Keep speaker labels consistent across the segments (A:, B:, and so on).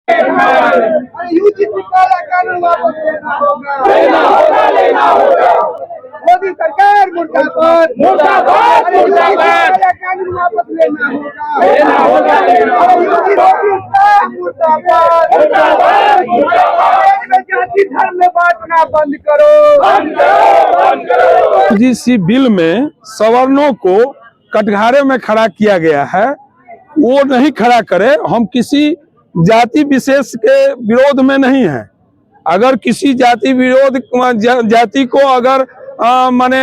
A: UGC काला कानून वापस लेना होगा, लेना होगा। मोदी सरकार मुर्दाबाद, मुर्दाबाद, मुर्दाबाद। काला कानून वापस लेना होगा, मुर्दाबाद, मुर्दाबाद, मुर्दाबाद। जाति धर्म में बांटना बंद करो, बंद करो, बंद करो।
B: यूजीसी बिल में सवर्णों को कटघरे में खड़ा किया गया है, वो नहीं खड़ा करे। हम किसी जाति विशेष के विरोध में नहीं है। अगर किसी जाति विरोध जाति को अगर माने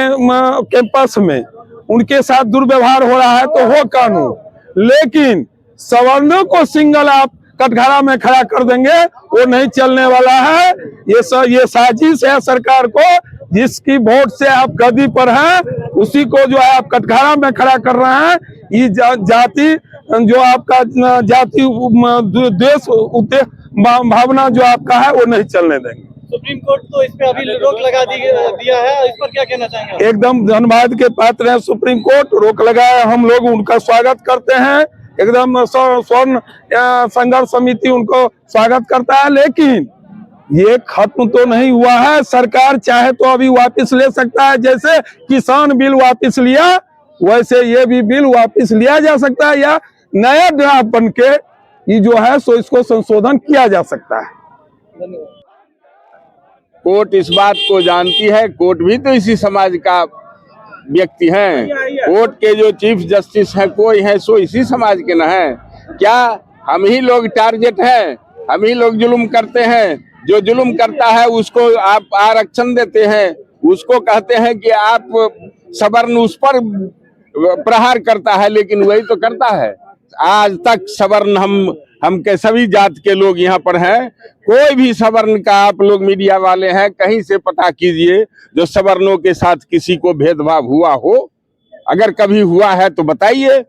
B: कैंपस में उनके साथ दुर्व्यवहार हो रहा है तो हो कानून, लेकिन सवर्णों को सिंगल आप कटघरा में खड़ा कर देंगे वो नहीं चलने वाला है। ये साजिश है सरकार को, जिसकी वोट से आप गद्दी पर हैं उसी को जो है आप कटघरा में खड़ा कर रहे हैं। ये जाति जो आपका जाति देश भावना जो आपका है वो नहीं चलने देंगे।
C: सुप्रीम कोर्ट तो इस पे अभी रोक लगा दिया है, इस पर क्या कहना चाहेंगे?
B: एकदम धन्यवाद के पात्र है सुप्रीम कोर्ट, रोक लगाया, हम लोग उनका स्वागत करते हैं। एकदम स्वर्ण संघर्ष समिति उनको स्वागत करता है, लेकिन ये खत्म तो नहीं हुआ है। सरकार चाहे तो अभी वापस ले सकता है, जैसे किसान बिल वापस लिया वैसे ये भी बिल वापस लिया जा सकता है, या नया ड्राफ्ट बन के ये जो है सो इसको संशोधन किया जा सकता है।
D: कोर्ट इस बात को जानती है, कोर्ट भी तो इसी समाज का व्यक्ति हैं। कोर्ट के जो चीफ जस्टिस हैं कोई है सो इसी समाज के न हैं। क्या हम ही लोग टारगेट हैं? हम ही लोग जुल्म करते हैं? जो जुल्म करता है उसको आप आरक्षण देते हैं, उसको कहते हैं कि आप सवर्ण उस पर प्रहार करता है, लेकिन वही तो करता है। आज तक सवर्ण हम के सभी जात के लोग यहाँ पर हैं। कोई भी सवर्ण का आप लोग मीडिया वाले हैं कहीं से पता कीजिए जो सवर्णों के साथ किसी को भेदभाव हुआ हो। अगर कभी हुआ है तो बताइए,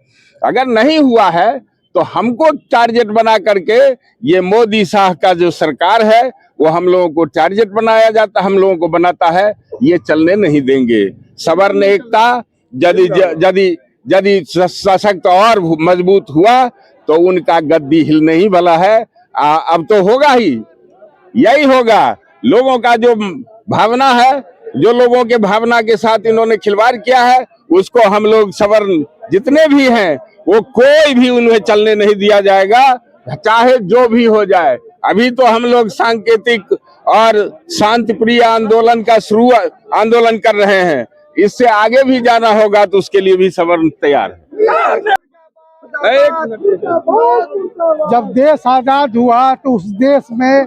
D: अगर नहीं हुआ है तो हमको टारगेट बना करके ये मोदी शाह का जो सरकार है वो हम लोगों को टारगेट बनाया जाता, हम लोगों को बनाता है। ये चलने नहीं देंगे। सवर्ण एकता यदि सशक्त और मजबूत हुआ तो उनका गद्दी हिल नहीं भला है। अब तो होगा ही, यही होगा। लोगों का जो भावना है, जो लोगों के भावना के साथ इन्होंने खिलवाड़ किया है, उसको हम लोग सवर्ण जितने भी हैं वो कोई भी उन्हें चलने नहीं दिया जाएगा, चाहे जो भी हो जाए। अभी तो हम लोग सांकेतिक और शांति प्रिय आंदोलन का आंदोलन कर रहे हैं। इससे आगे भी जाना होगा तो उसके लिए भी सवर्ण तैयार है।
A: जब देश आजाद हुआ तो उस देश में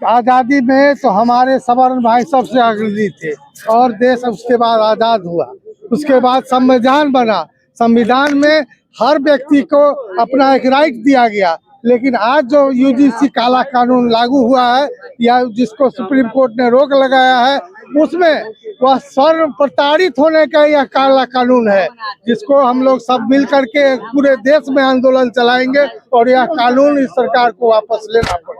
A: आजादी में तो हमारे सवर्ण भाई सबसे अग्रणी थे, और देश उसके बाद आजाद हुआ। उसके बाद संविधान बना, संविधान में हर व्यक्ति को अपना एक राइट दिया गया। लेकिन आज जो यूजीसी काला कानून लागू हुआ है या जिसको सुप्रीम कोर्ट ने रोक लगाया है, उसमें वह स्वर्ण प्रताड़ित होने का यह काला कानून है, जिसको हम लोग सब मिल करके पूरे देश में आंदोलन चलाएंगे और यह कानून इस सरकार को वापस लेना पड़ेगा।